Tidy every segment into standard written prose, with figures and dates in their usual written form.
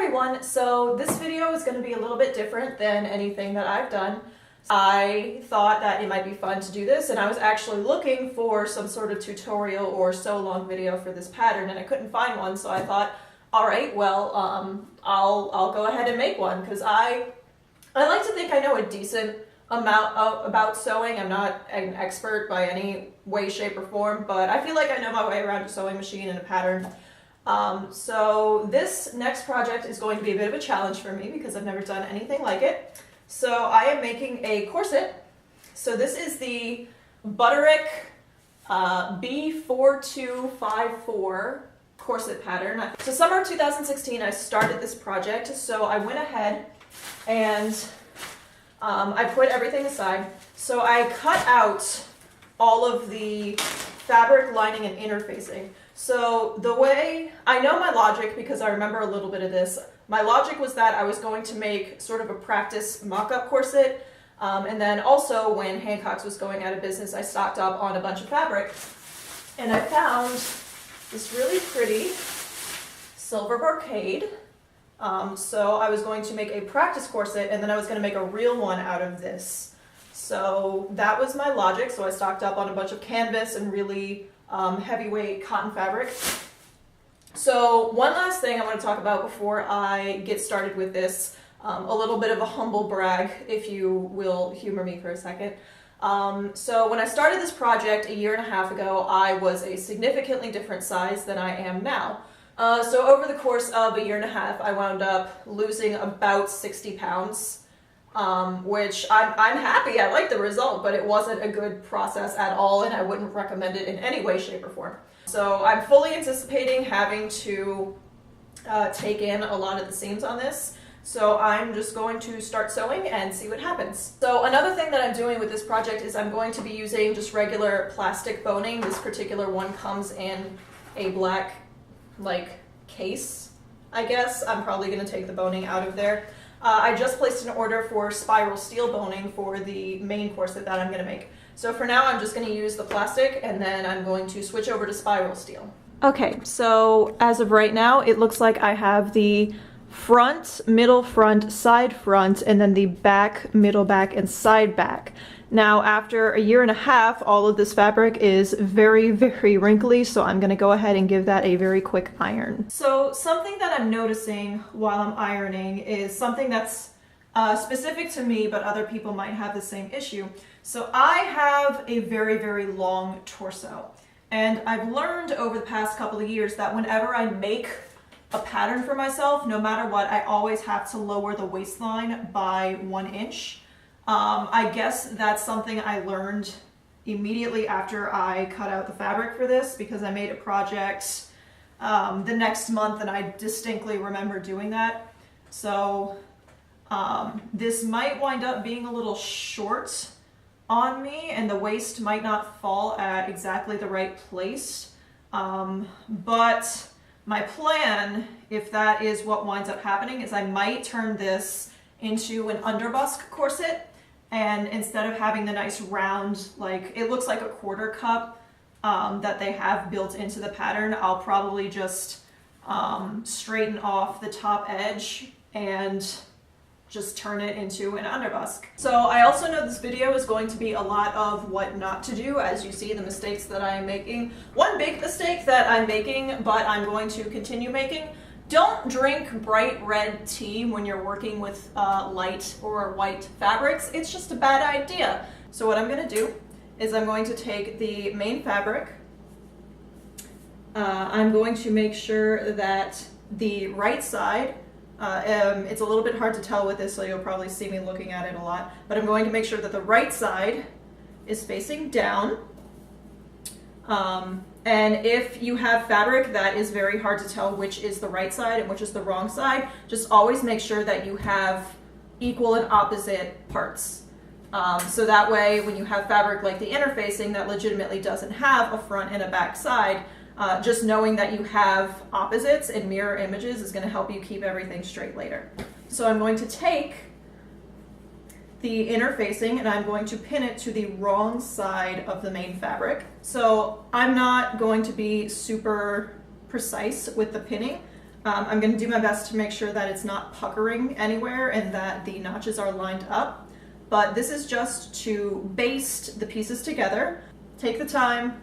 everyone, so this video is going to be a little bit different than anything that I've done. I thought that it might be fun to do this, and I was actually looking for some sort of tutorial or sew-along video for this pattern, and I couldn't find one, so I thought, alright, well, I'll go ahead and make one, because I like to think I know a decent amount about sewing. I'm not an expert by any way, shape, or form, but I feel like I know my way around a sewing machine and a pattern. So this next project is going to be a bit of a challenge for me because I've never done anything like it. So I am making a corset. So this is the Butterick B4254 corset pattern. So summer of 2016 I started this project, so I went ahead and I put everything aside. So I cut out all of the fabric lining and interfacing. So the way, I know my logic because I remember a little bit of this. My logic was that I was going to make sort of a practice mock-up corset, and then also when Hancock's was going out of business, I stocked up on a bunch of fabric, and I found this really pretty silver brocade. So I was going to make a practice corset, and then I was going to make a real one out of this. So that was my logic. So I stocked up on a bunch of canvas and really heavyweight cotton fabric. So one last thing I want to talk about before I get started with this, a little bit of a humble brag, if you will humor me for a second. So when I started this project a year and a half ago, I was a significantly different size than I am now. So over the course of a year and a half, I wound up losing about 60 pounds. Which I'm happy, I like the result, but it wasn't a good process at all, and I wouldn't recommend it in any way, shape, or form. So I'm fully anticipating having to take in a lot of the seams on this. So I'm just going to start sewing and see what happens. So another thing that I'm doing with this project is I'm going to be using just regular plastic boning. This particular one comes in a black, case, I guess. I'm probably going to take the boning out of there. I just placed an order for spiral steel boning for the main corset that I'm going to make. So for now I'm just going to use the plastic, and then I'm going to switch over to spiral steel. Okay, so as of right now it looks like I have the front, middle front, side front, and then the back, middle back, and side back. Now after a year and a half, all of this fabric is very, very wrinkly, so I'm going to go ahead and give that a very quick iron. So something that I'm noticing while I'm ironing is something that's specific to me, but other people might have the same issue. So I have a very, very long torso, and I've learned over the past couple of years that whenever I make a pattern for myself, no matter what, I always have to lower the waistline by 1 inch. I guess that's something I learned immediately after I cut out the fabric for this, because I made a project the next month and I distinctly remember doing that. So this might wind up being a little short on me, and the waist might not fall at exactly the right place. But my plan, if that is what winds up happening, is I might turn this into an underbusk corset. And instead of having the nice round, it looks like a quarter cup that they have built into the pattern, I'll probably just straighten off the top edge and just turn it into an underbusk. So I also know this video is going to be a lot of what not to do, as you see the mistakes that I am making. One big mistake that I'm making, but I'm going to continue making: don't drink bright red tea when you're working with light or white fabrics. It's just a bad idea. So what I'm going to do is I'm going to take the main fabric. I'm going to make sure that the right side, it's a little bit hard to tell with this, so you'll probably see me looking at it a lot, but I'm going to make sure that the right side is facing down. And if you have fabric that is very hard to tell which is the right side and which is the wrong side, just always make sure that you have equal and opposite parts. So that way when you have fabric like the interfacing that legitimately doesn't have a front and a back side, just knowing that you have opposites and mirror images is going to help you keep everything straight later. So I'm going to take the interfacing and I'm going to pin it to the wrong side of the main fabric. So I'm not going to be super precise with the pinning. I'm going to do my best to make sure that it's not puckering anywhere and that the notches are lined up. But this is just to baste the pieces together. Take the time,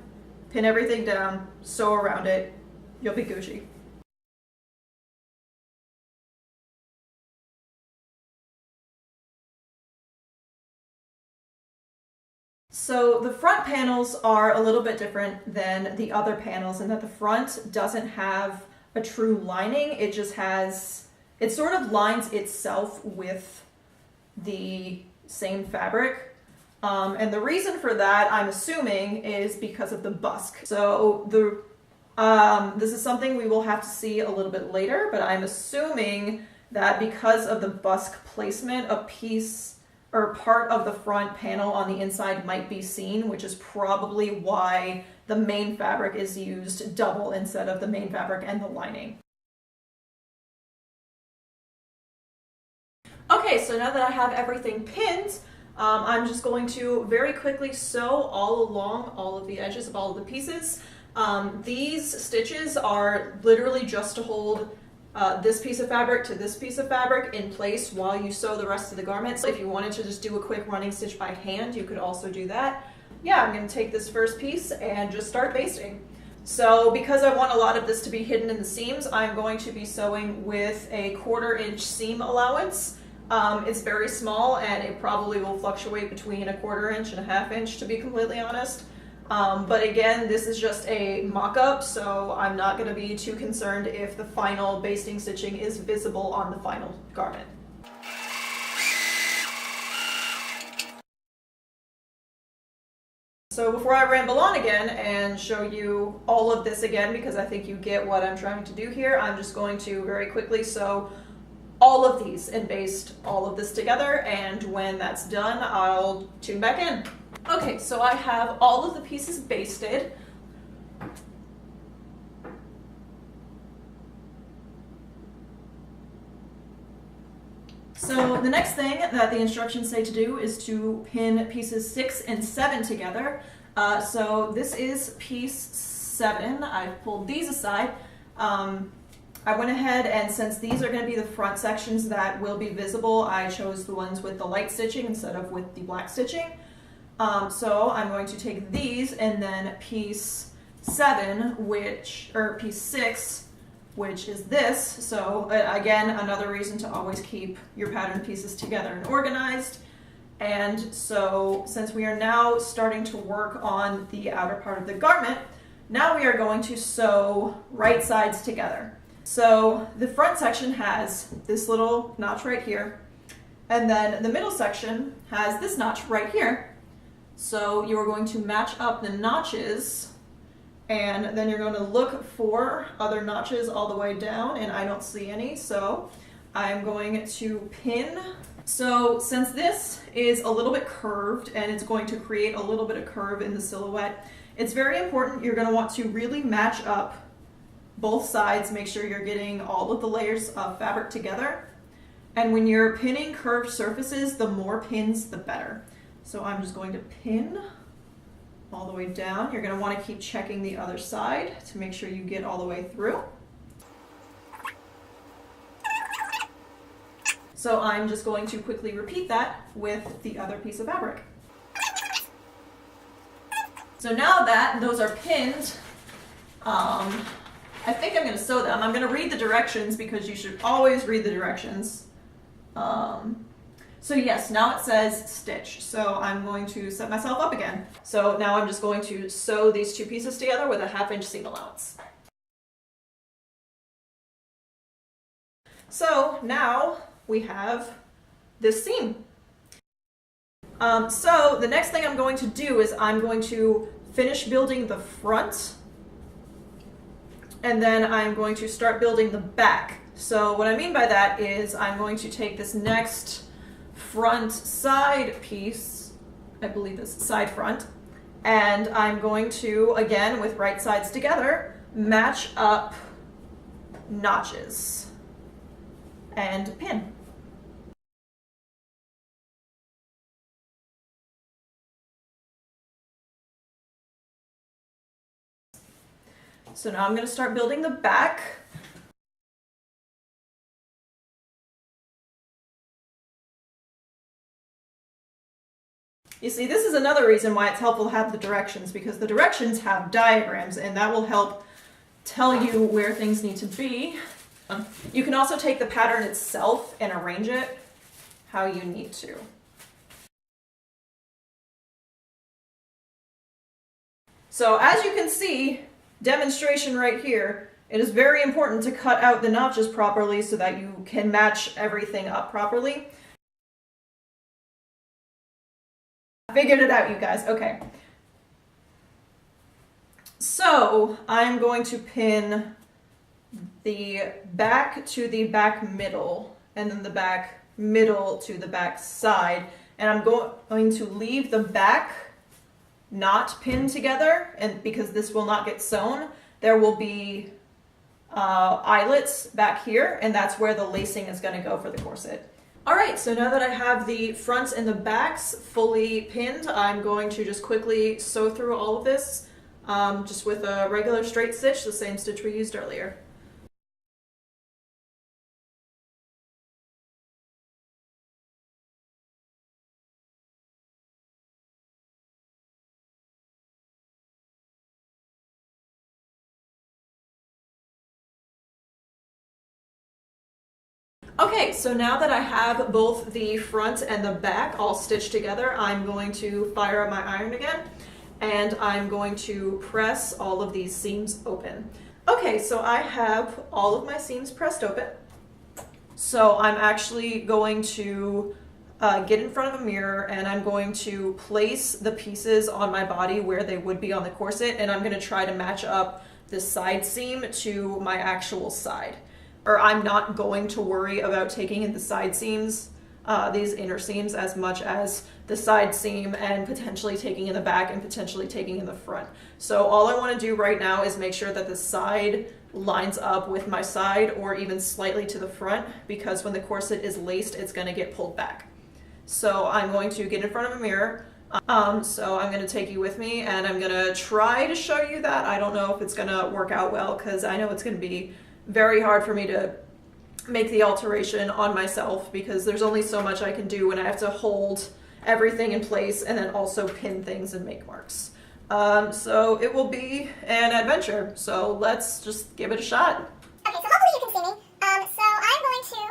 pin everything down, sew around it, you'll be Gucci. So the front panels are a little bit different than the other panels in that the front doesn't have a true lining. It just has, it sort of lines itself with the same fabric. And the reason for that, I'm assuming, is because of the busk. So this is something we will have to see a little bit later, but I'm assuming that because of the busk placement, a piece or part of the front panel on the inside might be seen, which is probably why the main fabric is used double instead of the main fabric and the lining. Okay, so now that I have everything pinned, I'm just going to very quickly sew all along all of the edges of all of the pieces. These stitches are literally just to hold this piece of fabric to this piece of fabric in place while you sew the rest of the garment. So if you wanted to just do a quick running stitch by hand, you could also do that. Yeah, I'm going to take this first piece and just start basting. So because I want a lot of this to be hidden in the seams, I'm going to be sewing with a 1/4 inch seam allowance. It's very small and it probably will fluctuate between a 1/4 inch and a 1/2 inch, to be completely honest. But again, this is just a mock-up, so I'm not going to be too concerned if the final basting stitching is visible on the final garment. So before I ramble on again and show you all of this again, because I think you get what I'm trying to do here, I'm just going to very quickly sew all of these and baste all of this together, and when that's done, I'll tune back in. Okay, so I have all of the pieces basted. So the next thing that the instructions say to do is to pin pieces 6 and 7 together. So this is piece 7. I've pulled these aside. I went ahead and since these are going to be the front sections that will be visible, I chose the ones with the light stitching instead of with the black stitching. So I'm going to take these and then piece 7, piece 6, which is this. So again, another reason to always keep your pattern pieces together and organized. And so since we are now starting to work on the outer part of the garment, now we are going to sew right sides together. So the front section has this little notch right here, and then the middle section has this notch right here. So you are going to match up the notches, and then you're going to look for other notches all the way down, and I don't see any, so I'm going to pin. So since this is a little bit curved and it's going to create a little bit of curve in the silhouette, it's very important you're going to want to really match up both sides, make sure you're getting all of the layers of fabric together. And when you're pinning curved surfaces, the more pins, the better. So I'm just going to pin all the way down. You're going to want to keep checking the other side to make sure you get all the way through. So I'm just going to quickly repeat that with the other piece of fabric. So now that those are pinned, I think I'm going to sew them. I'm going to read the directions because you should always read the directions. So yes, now it says stitch. So I'm going to set myself up again. So now I'm just going to sew these two pieces together with a 1/2 inch seam allowance. So now we have this seam. So the next thing I'm going to do is I'm going to finish building the front, and then I'm going to start building the back. So what I mean by that is I'm going to take this next front side piece, I believe it's side front, and I'm going to, again with right sides together, match up notches and pin. So now I'm going to start building the back. You see, this is another reason why it's helpful to have the directions, because the directions have diagrams, and that will help tell you where things need to be. You can also take the pattern itself and arrange it how you need to. So as you can see, demonstration right here, it is very important to cut out the notches properly so that you can match everything up properly. I figured it out, you guys. Okay. So I'm going to pin the back to the back middle, and then the back middle to the back side. And I'm going to leave the back not pinned together, and because this will not get sewn, there will be eyelets back here, and that's where the lacing is going to go for the corset. All right, so now that I have the fronts and the backs fully pinned, I'm going to just quickly sew through all of this just with a regular straight stitch, the same stitch we used earlier. Okay, so now that I have both the front and the back all stitched together, I'm going to fire up my iron again, and I'm going to press all of these seams open. Okay, so I have all of my seams pressed open. So I'm actually going to get in front of a mirror, and I'm going to place the pieces on my body where they would be on the corset, and I'm going to try to match up the side seam to my actual side. Or I'm not going to worry about taking in the side seams, these inner seams, as much as the side seam, and potentially taking in the back and potentially taking in the front. So all I want to do right now is make sure that the side lines up with my side, or even slightly to the front, because when the corset is laced, it's going to get pulled back. So I'm going to get in front of a mirror. So I'm going to take you with me, and I'm going to try to show you that. I don't know if it's going to work out well, because I know it's going to be very hard for me to make the alteration on myself, because there's only so much I can do when I have to hold everything in place and then also pin things and make marks. So it will be an adventure. So let's just give it a shot. Okay, so hopefully you can see me. So I'm going to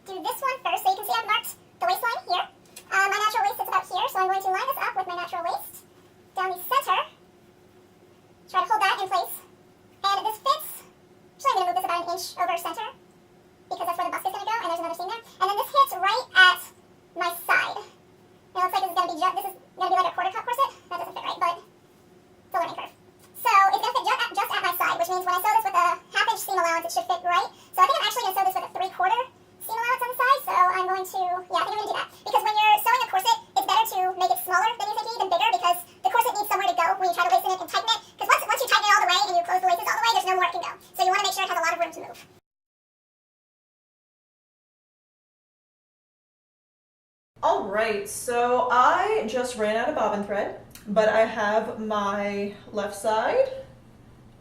do this one first. So you can see I've marked the waistline here. My natural waist sits about here, so I'm going to line this up with my natural waist down the center. Try to hold that in place. And this fits. Actually, I'm going to move this about an inch over center, because that's where the busk is going to go, and there's another seam there. And then this hits right at my side. It looks like this is going to be like a quarter cup corset. That doesn't fit right, but it's a learning curve. So it's going to fit just at my side, which means when I sew this with a half-inch seam allowance, it should fit right. So I think I'm actually going to sew this with a 3/4 seam allowance on the side. So I'm going to, yeah, I think I'm going to do that. Because when you're sewing a corset, it's better to make it smaller than you think you need, than bigger, because the corset needs somewhere to go when you try to loosen it and tighten it. Because once you tighten it all the way and you close the laces all the way, there's no more it can go. So you want to make sure it has a lot of room to move. All right, so I just ran out of bobbin thread, but I have my left side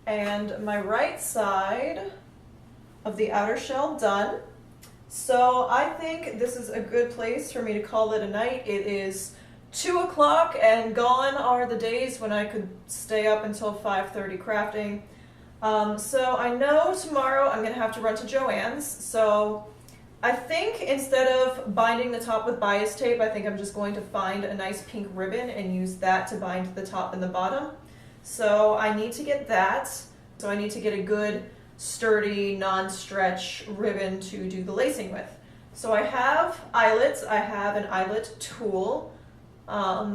and my right side of the outer shell done. So I think this is a good place for me to call it a night. It is 2 o'clock, and gone are the days when I could stay up until 5:30 crafting. So I know tomorrow I'm going to have to run to Joann's, so I think instead of binding the top with bias tape, I think I'm just going to find a nice pink ribbon and use that to bind the top and the bottom. So I need to get that. So I need to get a good, sturdy, non-stretch ribbon to do the lacing with. So I have eyelets. I have an eyelet tool.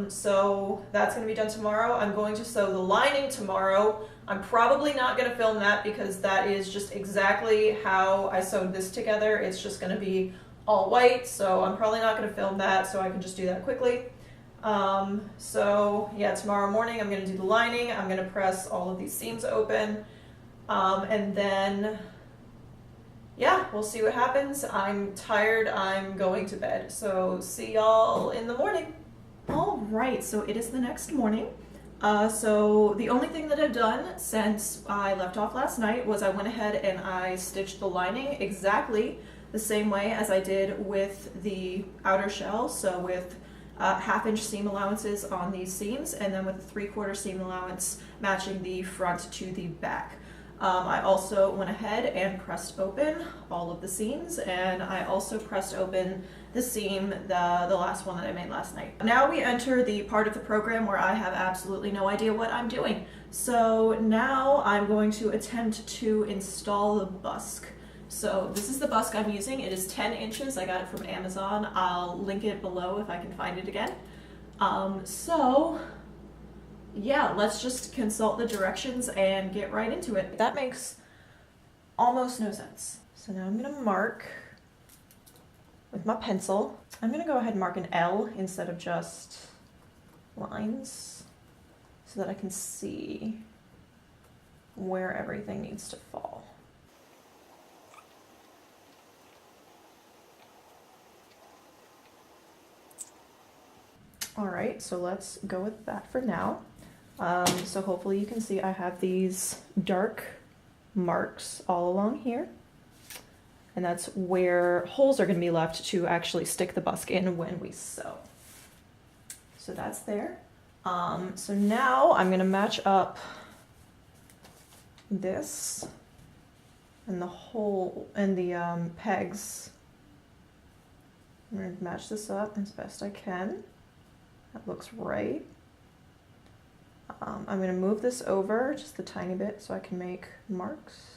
So that's going to be done tomorrow. I'm going to sew the lining tomorrow. I'm probably not going to film that, because that is just exactly how I sewed this together. It's just going to be all white, so I'm probably not going to film that, so I can just do that quickly. So yeah, tomorrow morning I'm going to do the lining. I'm going to press all of these seams open, and then yeah, we'll see what happens. I'm tired. I'm going to bed, so see y'all in the morning. All right, so it is the next morning. So the only thing that I've done since I left off last night was I went ahead and I stitched the lining exactly the same way as I did with the outer shell. So with half-inch seam allowances on these seams, and then with a 3/4 seam allowance matching the front to the back. I also went ahead and pressed open all of the seams, and I also pressed open the seam, the last one that I made last night. Now we enter the part of the program where I have absolutely no idea what I'm doing. So now I'm going to attempt to install the busk. So this is the busk I'm using. It is 10 inches. I got it from Amazon. I'll link it below if I can find it again. So yeah, let's just consult the directions and get right into it. That makes almost no sense. So now I'm gonna mark with my pencil. I'm gonna go ahead and mark an L instead of just lines so that I can see where everything needs to fall. All right, so let's go with that for now. So hopefully you can see I have these dark marks all along here, and that's where holes are going to be left to actually stick the busk in when we sew. So that's there. So now I'm going to match up this and the hole and the pegs. I'm going to match this up as best I can. That looks right. I'm going to move this over just a tiny bit so I can make marks.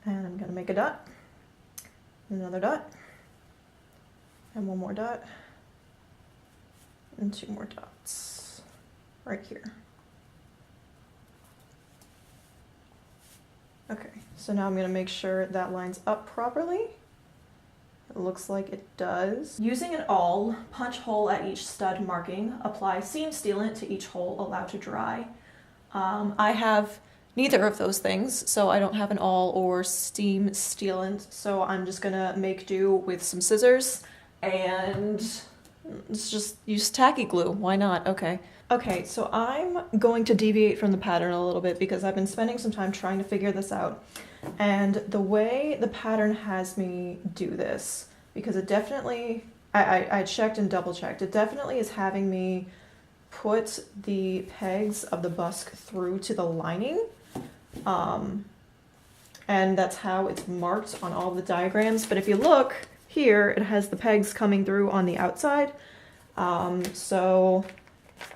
And I'm going to make a dot, another dot, and one more dot, and 2 more dots right here. Okay, so now I'm going to make sure that lines up properly. It looks like it does. Using an awl, punch hole at each stud marking. Apply seam sealant to each hole, allow to dry. I have neither of those things, so I don't have an awl or seam sealant, so I'm just gonna make do with some scissors and let's just use tacky glue. Why not? Okay. Okay, so I'm going to deviate from the pattern a little bit because I've been spending some time trying to figure this out. And the way the pattern has me do this, because it definitely, I checked and double checked, it definitely is having me put the pegs of the busk through to the lining. And that's how it's marked on all the diagrams. But if you look here, it has the pegs coming through on the outside. So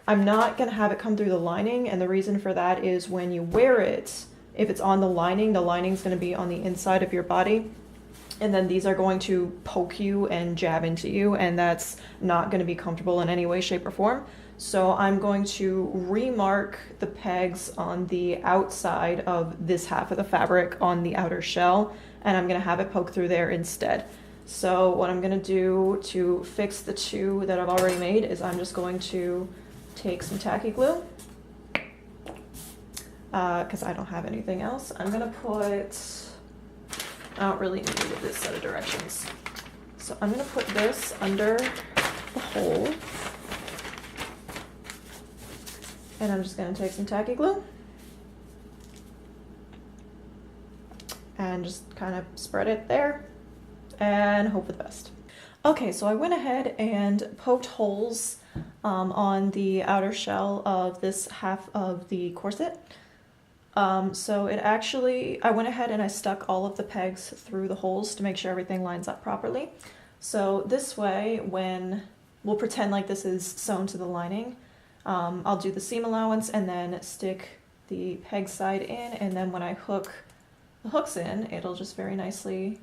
I'm not going to have it come through the lining, and the reason for that is when you wear it, if it's on the lining is going to be on the inside of your body, and then these are going to poke you and jab into you, and that's not going to be comfortable in any way, shape, or form. So I'm going to remark the pegs on the outside of this half of the fabric on the outer shell, and I'm going to have it poke through there instead. So what I'm going to do to fix the 2 that I've already made is I'm just going to take some tacky glue, because I don't have anything else. I'm gonna put, I don't really need this set of directions. So I'm gonna put this under the hole, and I'm just gonna take some tacky glue and just kind of spread it there and hope for the best. Okay, so I went ahead and poked holes on the outer shell of this half of the corset. So it actually, I went ahead and I stuck all of the pegs through the holes to make sure everything lines up properly. So this way, when we'll pretend like this is sewn to the lining, I'll do the seam allowance and then stick the peg side in, and then when I hook the hooks in, it'll just very nicely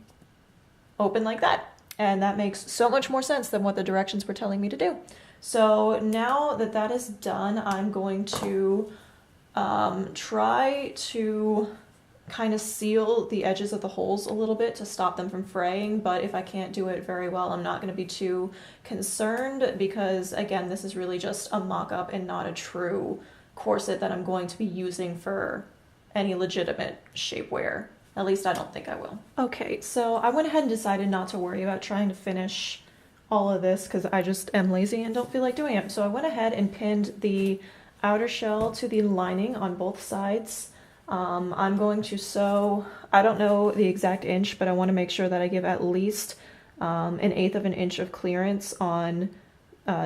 open like that. And that makes so much more sense than what the directions were telling me to do. So now that that is done, I'm going to try to kind of seal the edges of the holes a little bit to stop them from fraying, but if I can't do it very well, I'm not going to be too concerned because, again, this is really just a mock-up and not a true corset that I'm going to be using for any legitimate shapewear. At least I don't think I will. Okay, so I went ahead and decided not to worry about trying to finish all of this because I just am lazy and don't feel like doing it. So I went ahead and pinned the outer shell to the lining on both sides. I'm going to sew, I don't know the exact inch, but I want to make sure that I give at least 1/8 of an inch of clearance on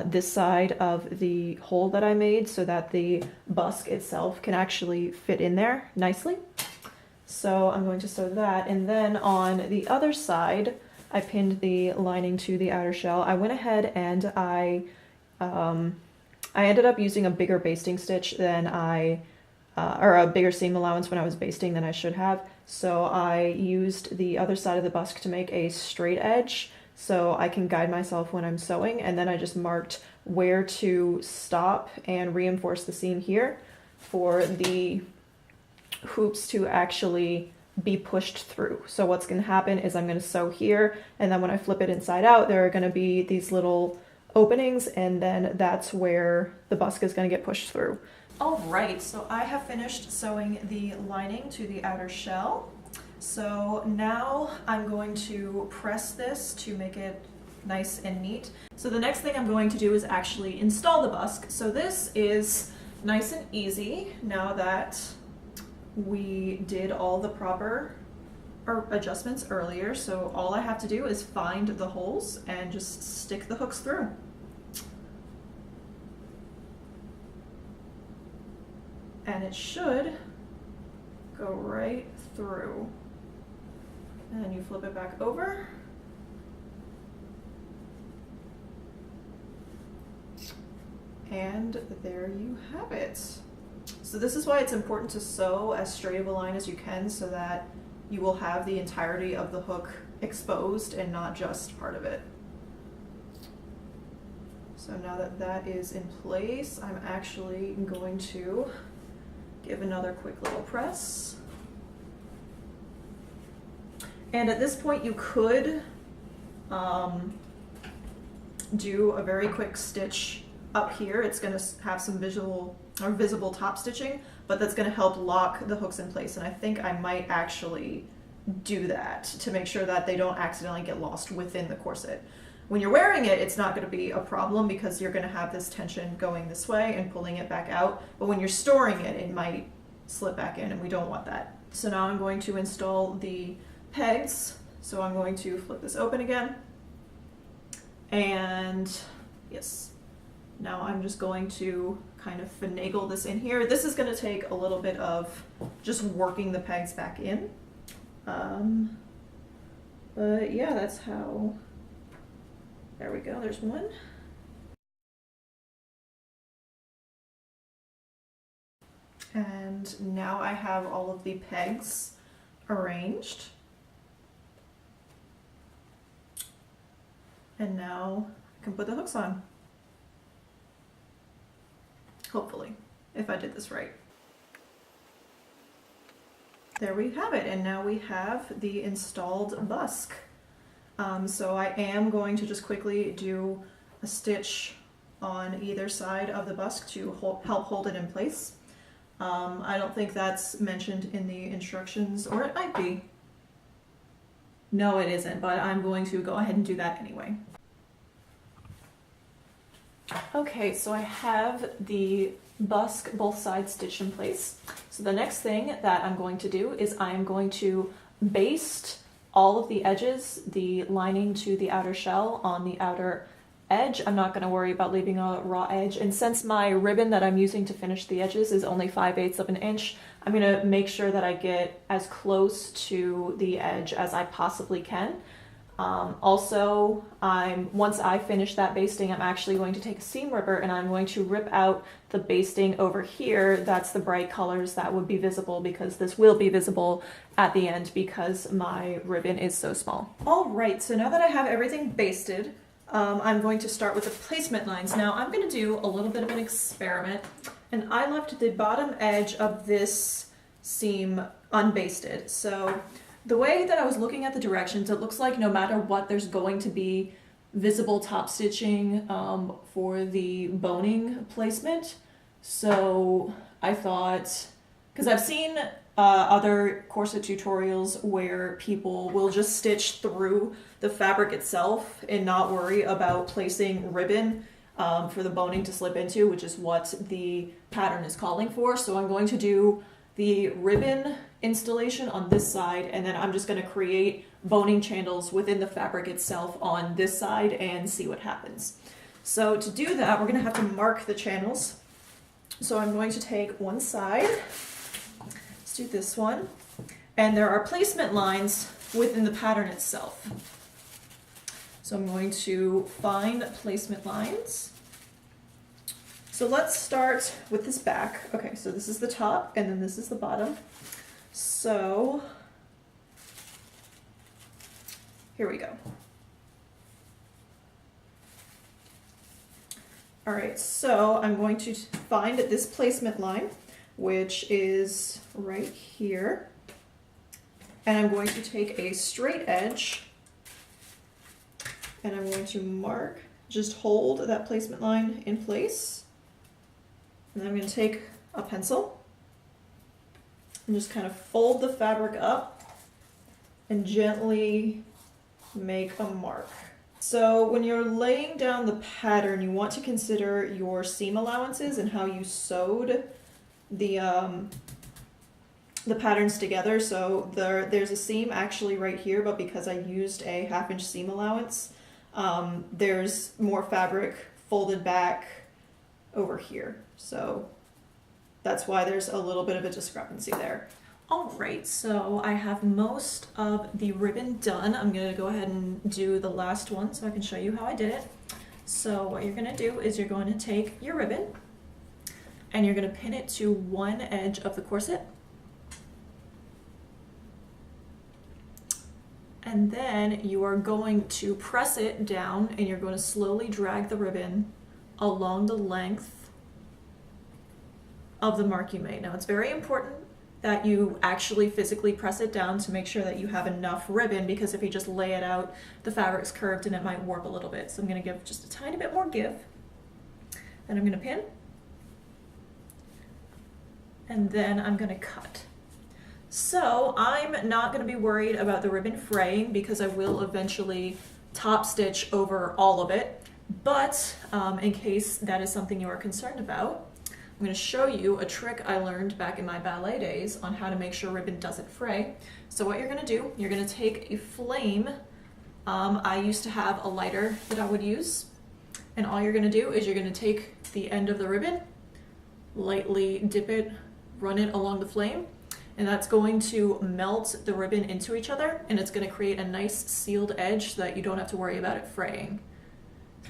this side of the hole that I made so that the busk itself can actually fit in there nicely. So I'm going to sew that, and then on the other side I pinned the lining to the outer shell. I went ahead and I ended up using a bigger basting stitch than or a bigger seam allowance when I was basting than I should have. So I used the other side of the busk to make a straight edge so I can guide myself when I'm sewing, and then I just marked where to stop and reinforce the seam here for the hoops to actually be pushed through. So what's going to happen is I'm going to sew here, and then when I flip it inside out, there are going to be these little openings, and then that's where the busk is going to get pushed through. All right, so I have finished sewing the lining to the outer shell. So now I'm going to press this to make it nice and neat. So the next thing I'm going to do is actually install the busk. So this is nice and easy now that we did all the proper adjustments earlier. So all I have to do is find the holes and just stick the hooks through. And it should go right through. And then you flip it back over. And there you have it. So this is why it's important to sew as straight of a line as you can so that you will have the entirety of the hook exposed and not just part of it. So now that that is in place, I'm actually going to give another quick little press. And at this point you could do a very quick stitch up here. It's going to have some visible top stitching, but that's going to help lock the hooks in place. And I think I might actually do that to make sure that they don't accidentally get lost within the corset. When you're wearing it, it's not going to be a problem because you're going to have this tension going this way and pulling it back out. But when you're storing it, it might slip back in, and we don't want that. So now I'm going to install the pegs. So I'm going to flip this open again. And yes, now I'm just going to kind of finagle this in here. This is going to take a little bit of just working the pegs back in. But yeah, that's how. There we go, there's one. And now I have all of the pegs arranged. And now I can put the hooks on. Hopefully, if I did this right. There we have it, and now we have the installed busk. So I am going to just quickly do a stitch on either side of the busk to help hold it in place. I don't think that's mentioned in the instructions, or it might be. No, it isn't, but I'm going to go ahead and do that anyway. Okay, so I have the busk both sides stitched in place. So the next thing that I'm going to do is I'm going to baste all of the edges, the lining to the outer shell on the outer edge. I'm not going to worry about leaving a raw edge, and since my ribbon that I'm using to finish the edges is only 5/8 of an inch, I'm going to make sure that I get as close to the edge as I possibly can. Also, once I finish that basting, I'm actually going to take a seam ripper and I'm going to rip out the basting over here. That's the bright colors that would be visible, because this will be visible at the end because my ribbon is so small. All right, so now that I have everything basted, I'm going to start with the placement lines. Now I'm going to do a little bit of an experiment, and I left the bottom edge of this seam unbasted. So the way that I was looking at the directions, it looks like no matter what, there's going to be visible top stitching for the boning placement. So I thought, because I've seen other corset tutorials where people will just stitch through the fabric itself and not worry about placing ribbon for the boning to slip into, which is what the pattern is calling for. So I'm going to do the ribbon installation on this side, and then I'm just going to create boning channels within the fabric itself on this side and see what happens. So to do that, we're going to have to mark the channels. So I'm going to take one side, let's do this one, and there are placement lines within the pattern itself. So I'm going to find placement lines. So let's start with this back. Okay, so this is the top and then this is the bottom. So here we go. All right, so I'm going to find this placement line, which is right here. And I'm going to take a straight edge and I'm going to mark, just hold that placement line in place. And then I'm going to take a pencil and just kind of fold the fabric up and gently make a mark. So when you're laying down the pattern, you want to consider your seam allowances and how you sewed the patterns together. So there's a seam actually right here, but because I used a 1/2 inch seam allowance, there's more fabric folded back over here. So that's why there's a little bit of a discrepancy there. All right, so I have most of the ribbon done. I'm gonna go ahead and do the last one so I can show you how I did it. So what you're gonna do is you're going to take your ribbon and you're gonna pin it to one edge of the corset. And then you are going to press it down and you're going to slowly drag the ribbon along the length of the mark you made. Now it's very important that you actually physically press it down to make sure that you have enough ribbon, because if you just lay it out, the fabric's curved and it might warp a little bit. So I'm going to give just a tiny bit more give. Then I'm going to pin. And then I'm going to cut. So I'm not going to be worried about the ribbon fraying because I will eventually top stitch over all of it. But in case that is something you are concerned about, I'm going to show you a trick I learned back in my ballet days on how to make sure ribbon doesn't fray. So what you're going to do, you're going to take a flame. I used to have a lighter that I would use. And all you're going to do is you're going to take the end of the ribbon, lightly dip it, run it along the flame, and that's going to melt the ribbon into each other, and it's going to create a nice sealed edge so that you don't have to worry about it fraying.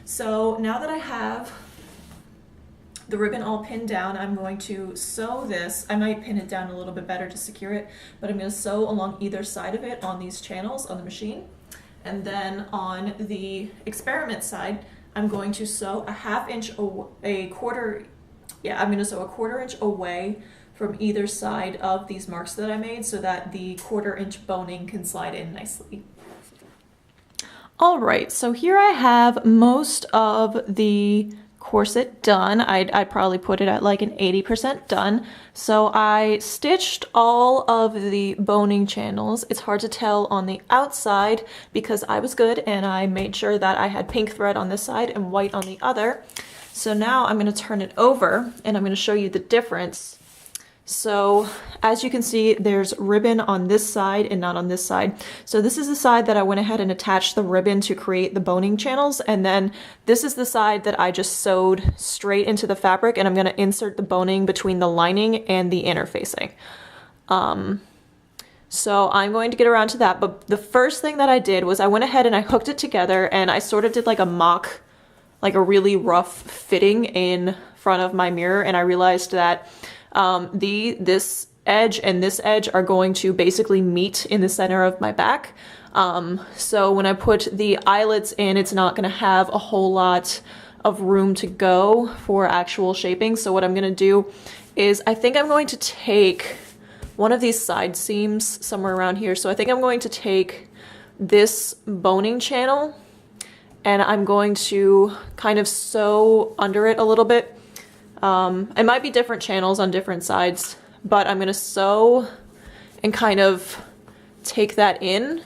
So now that I have the ribbon all pinned down, I'm going to sew this. I might pin it down a little bit better to secure it, but I'm going to sew along either side of it on these channels on the machine. And then on the experiment side, I'm going to sew I'm going to sew a 1/4 inch away from either side of these marks that I made so that the 1/4 inch boning can slide in nicely. All right, so here I have most of the corset done. I'd probably put it at like an 80% done. So I stitched all of the boning channels. It's hard to tell on the outside because I was good and I made sure that I had pink thread on this side and white on the other. So now I'm going to turn it over and I'm going to show you the difference. So as you can see, there's ribbon on this side and not on this side. So this is the side that I went ahead and attached the ribbon to create the boning channels. And then this is the side that I just sewed straight into the fabric, and I'm going to insert the boning between the lining and the interfacing. So I'm going to get around to that. But the first thing that I did was I went ahead and I hooked it together and I sort of did like a mock, like a really rough fitting in front of my mirror. And I realized that this edge and this edge are going to basically meet in the center of my back. So when I put the eyelets in, it's not going to have a whole lot of room to go for actual shaping. So what I'm going to do is I think I'm going to take one of these side seams somewhere around here. So I think I'm going to take this boning channel and I'm going to kind of sew under it a little bit. It might be different channels on different sides, but I'm going to sew and kind of take that in,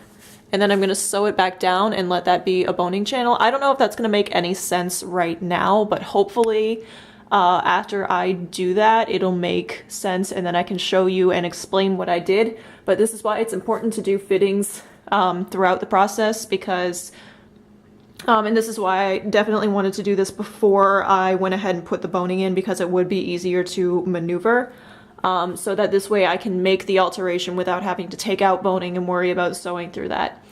and then I'm going to sew it back down and let that be a boning channel. I don't know if that's going to make any sense right now, but hopefully after I do that, it'll make sense, and then I can show you and explain what I did. But this is why it's important to do fittings throughout the process, because and this is why I definitely wanted to do this before I went ahead and put the boning in, because it would be easier to maneuver, so that this way I can make the alteration without having to take out boning and worry about sewing through that.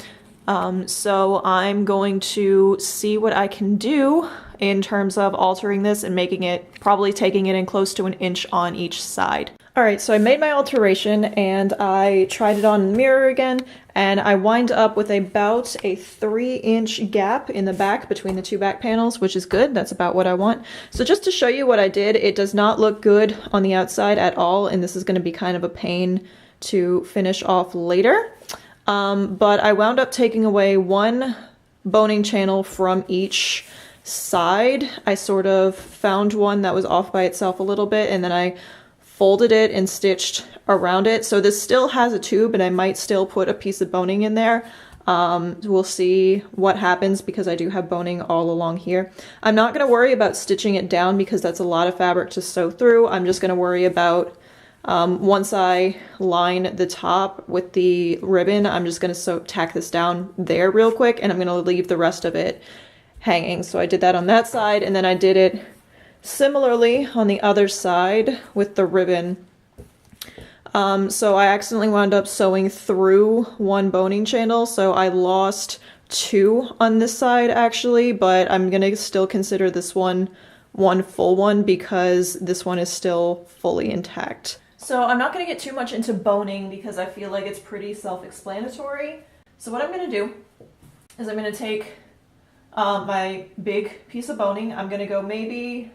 So I'm going to see what I can do in terms of altering this and making it, probably taking it in close to 1 inch on each side. Alright, so I made my alteration and I tried it on in the mirror again, and I wind up with about a 3-inch gap in the back between the two back panels, which is good. That's about what I want. So just to show you what I did, it does not look good on the outside at all, and this is going to be kind of a pain to finish off later. But I wound up taking away one boning channel from each side. I sort of found one that was off by itself a little bit, and then I folded it and stitched around it. So this still has a tube, and I might still put a piece of boning in there. We'll see what happens, because I do have boning all along here. I'm not going to worry about stitching it down because that's a lot of fabric to sew through. I'm just going to worry about once I line the top with the ribbon, I'm just going to tack this down there real quick, and I'm going to leave the rest of it hanging. So I did that on that side, and then I did it similarly on the other side with the ribbon. So I accidentally wound up sewing through one boning channel, so I lost 2 on this side actually, but I'm gonna still consider this one full one because this one is still fully intact. So I'm not gonna get too much into boning because I feel like it's pretty self-explanatory. So what I'm gonna do is I'm gonna take my big piece of boning. I'm gonna go maybe,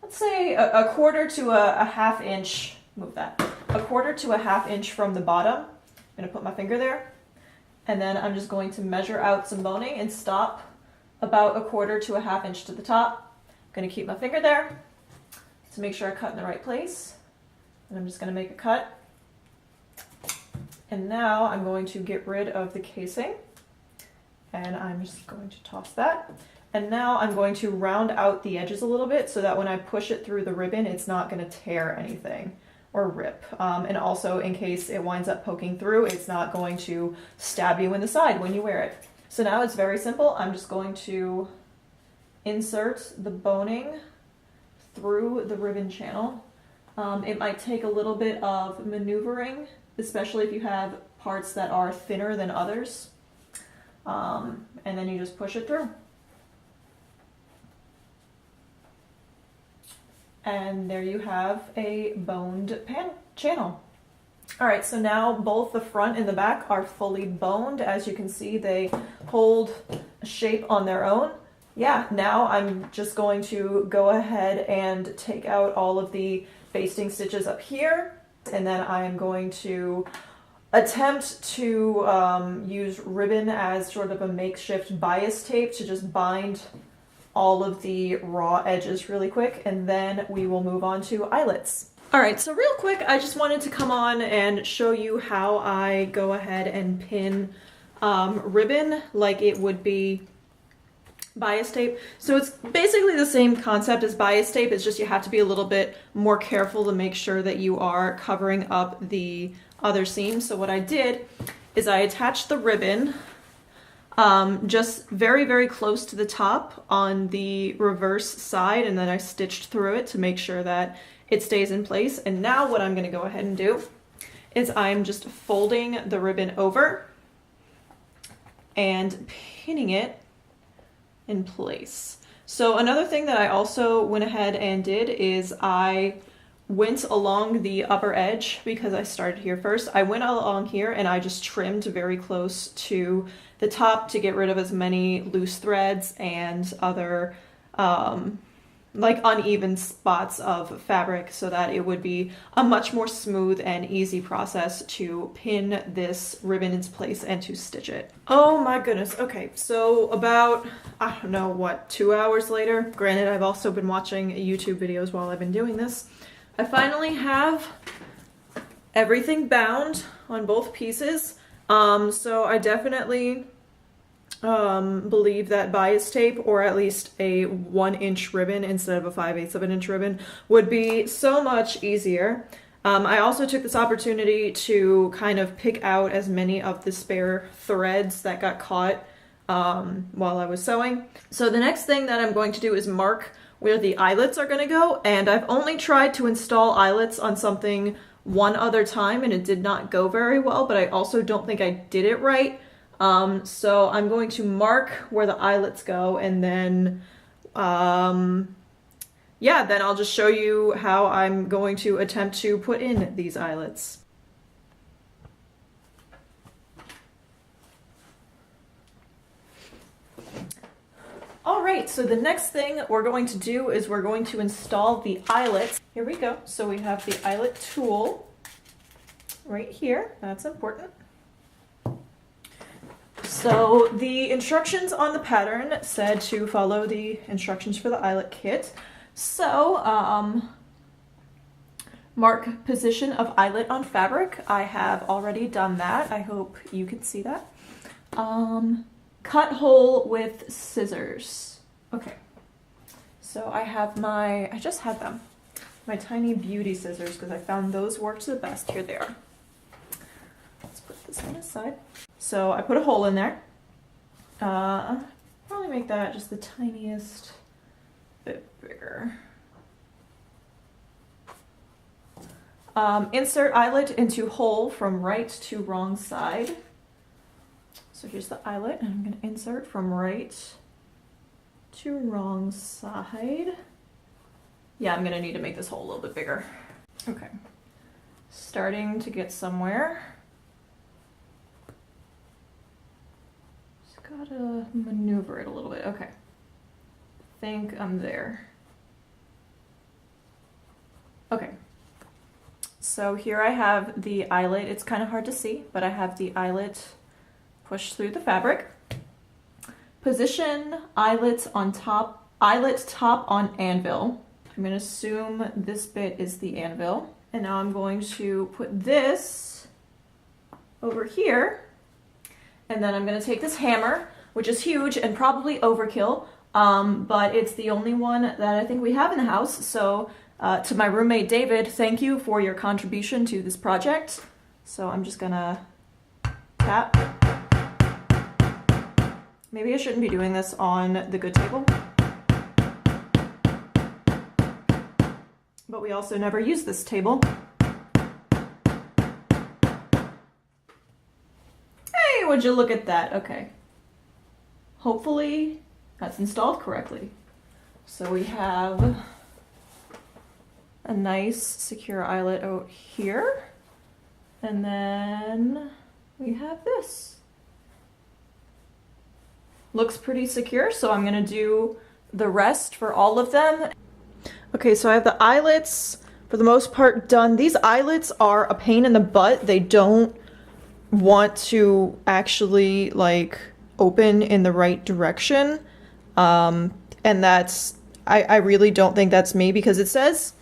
let's say a 1/4 to a 1/2 inch, move that, a 1/4 to a 1/2 inch from the bottom. I'm gonna put my finger there, and then I'm just going to measure out some boning and stop about a 1/4 to a 1/2 inch to the top. I'm gonna keep my finger there to make sure I cut in the right place, and I'm just gonna make a cut. And now I'm going to get rid of the casing, and I'm just going to toss that. And now I'm going to round out the edges a little bit so that when I push it through the ribbon, it's not going to tear anything or rip. And also, in case it winds up poking through, it's not going to stab you in the side when you wear it. So now it's very simple. I'm just going to insert the boning through the ribbon channel. It might take a little bit of maneuvering, especially if you have parts that are thinner than others. And then you just push it through. And there you have a boned channel. All right, so now both the front and the back are fully boned. As you can see, they hold a shape on their own. Yeah, now I'm just going to go ahead and take out all of the basting stitches up here, and then I am going to attempt to use ribbon as sort of a makeshift bias tape to just bind all of the raw edges really quick, and then we will move on to eyelets. All right, so real quick, I just wanted to come on and show you how I go ahead and pin ribbon like it would be bias tape. So it's basically the same concept as bias tape, it's just you have to be a little bit more careful to make sure that you are covering up the other seam. So what I did is I attached the ribbon just very, very close to the top on the reverse side, and then I stitched through it to make sure that it stays in place. And now what I'm going to go ahead and do is I'm just folding the ribbon over and pinning it in place. So another thing that I also went ahead and did is I went along the upper edge, because I started here first. I went along here and I just trimmed very close to the top to get rid of as many loose threads and other like uneven spots of fabric, so that it would be a much more smooth and easy process to pin this ribbon into place and to stitch it. Oh my goodness. Okay, so about, I don't know what, 2 hours later, granted I've also been watching YouTube videos while I've been doing this, I finally have everything bound on both pieces. So I definitely believe that bias tape, or at least a 1-inch ribbon instead of a 5/8 of an inch ribbon, would be so much easier. I also took this opportunity to kind of pick out as many of the spare threads that got caught while I was sewing. So the next thing that I'm going to do is mark where the eyelets are going to go, and I've only tried to install eyelets on something one other time and it did not go very well, but I also don't think I did it right. So I'm going to mark where the eyelets go, and then yeah, then I'll just show you how I'm going to attempt to put in these eyelets. Alright, so the next thing we're going to do is we're going to install the eyelets. Here we go. So we have the eyelet tool right here. That's important. So the instructions on the pattern said to follow the instructions for the eyelet kit. So, mark position of eyelet on fabric. I have already done that. I hope you can see that. Cut hole with scissors. Okay. So I have I just had them. My tiny beauty scissors, because I found those worked the best. Here they are. Let's put this one aside. So I put a hole in there. Probably make that just the tiniest bit bigger. Insert eyelet into hole from right to wrong side. So here's the eyelet, and I'm going to insert from right to wrong side. Yeah, I'm going to need to make this hole a little bit bigger. Okay, starting to get somewhere. Just gotta maneuver it a little bit. Okay. Think I'm there. Okay, so here I have the eyelet. It's kind of hard to see, but I have the eyelet pushed through the fabric. Position eyelets on top, eyelet top on anvil. I'm going to assume this bit is the anvil. And now I'm going to put this over here. And then I'm going to take this hammer, which is huge and probably overkill. But it's the only one that I think we have in the house. So to my roommate David, thank you for your contribution to this project. So I'm just gonna tap. Maybe I shouldn't be doing this on the good table. But we also never use this table. Hey, would you look at that? Okay. Hopefully that's installed correctly. So we have a nice secure eyelet out here, and then we have this. Looks pretty secure, so I'm gonna do the rest for all of them. Okay, so I have the eyelets for the most part done. These eyelets are a pain in the butt. They don't want to actually like open in the right direction. And that's, I really don't think that's me, because it says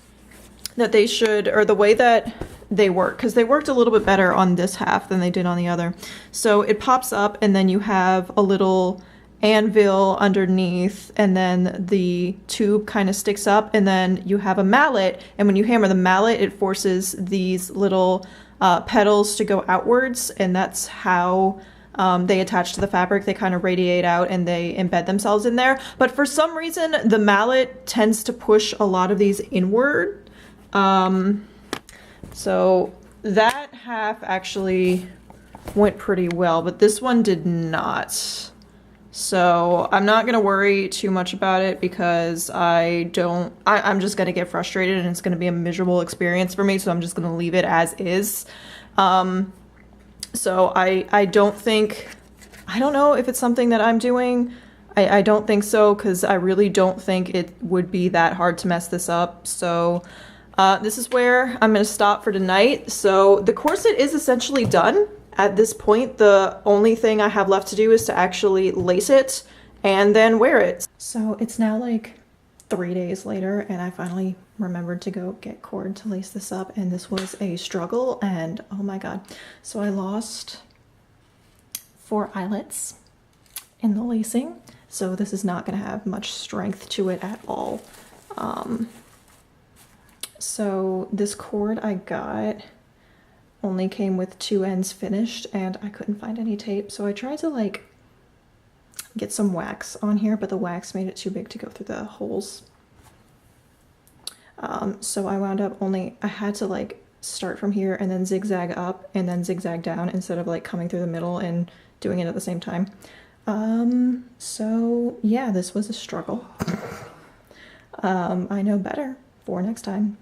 that they should, or the way that they work, because they worked a little bit better on this half than they did on the other. So it pops up and then you have a little anvil underneath, and then the tube kind of sticks up, and then you have a mallet, and when you hammer the mallet it forces these little petals to go outwards, and that's how they attach to the fabric. They kind of radiate out and they embed themselves in there. But for some reason the mallet tends to push a lot of these inward. So that half actually went pretty well, but this one did not. So I'm not gonna worry too much about it, because I'm just gonna get frustrated and it's gonna be a miserable experience for me, so I'm just gonna leave it as is. So I don't think, I don't know if it's something that I'm doing. I don't think so, because I really don't think it would be that hard to mess this up. So this is where I'm going to stop for tonight. So the corset is essentially done at this point. The only thing I have left to do is to actually lace it and then wear it. So it's now like 3 days later, and I finally remembered to go get cord to lace this up, and this was a struggle, and oh my god. So I lost 4 eyelets, in the lacing, so this is not going to have much strength to it at all. So this cord I got only came with 2 ends finished, and I couldn't find any tape, so I tried to like get some wax on here, but the wax made it too big to go through the holes. So I wound up I had to like start from here and then zigzag up and then zigzag down instead of like coming through the middle and doing it at the same time. So yeah, this was a struggle. I know better for next time.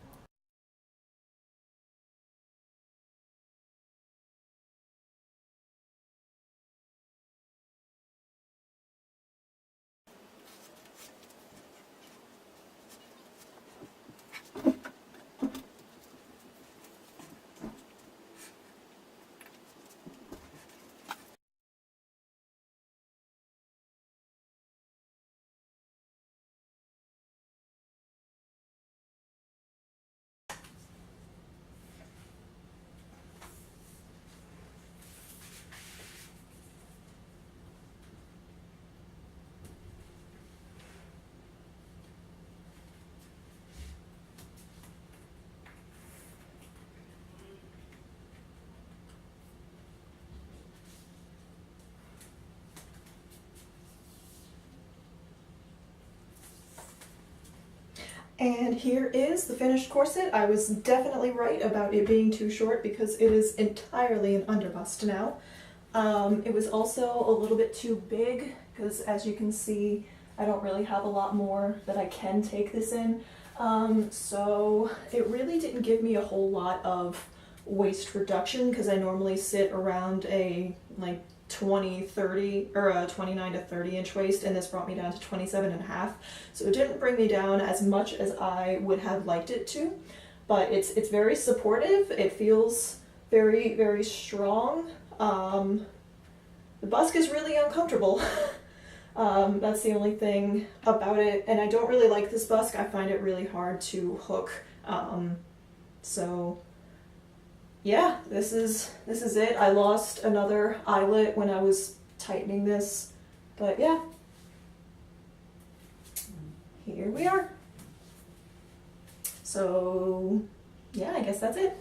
And here is the finished corset. I was definitely right about it being too short because it is entirely an underbust now. It was also a little bit too big because, as you can see, I don't really have a lot more that I can take this in. So it really didn't give me a whole lot of waist reduction because I normally sit around a like 30 or a 29 to 30 inch waist, and this brought me down to 27.5. So it didn't bring me down as much as I would have liked it to, but it's very supportive. It feels very, very strong. The busk is really uncomfortable. That's the only thing about it, and I don't really like this busk. I find it really hard to hook. So yeah, this is it. I lost another eyelet when I was tightening this, but yeah, here we are. So yeah, I guess that's it.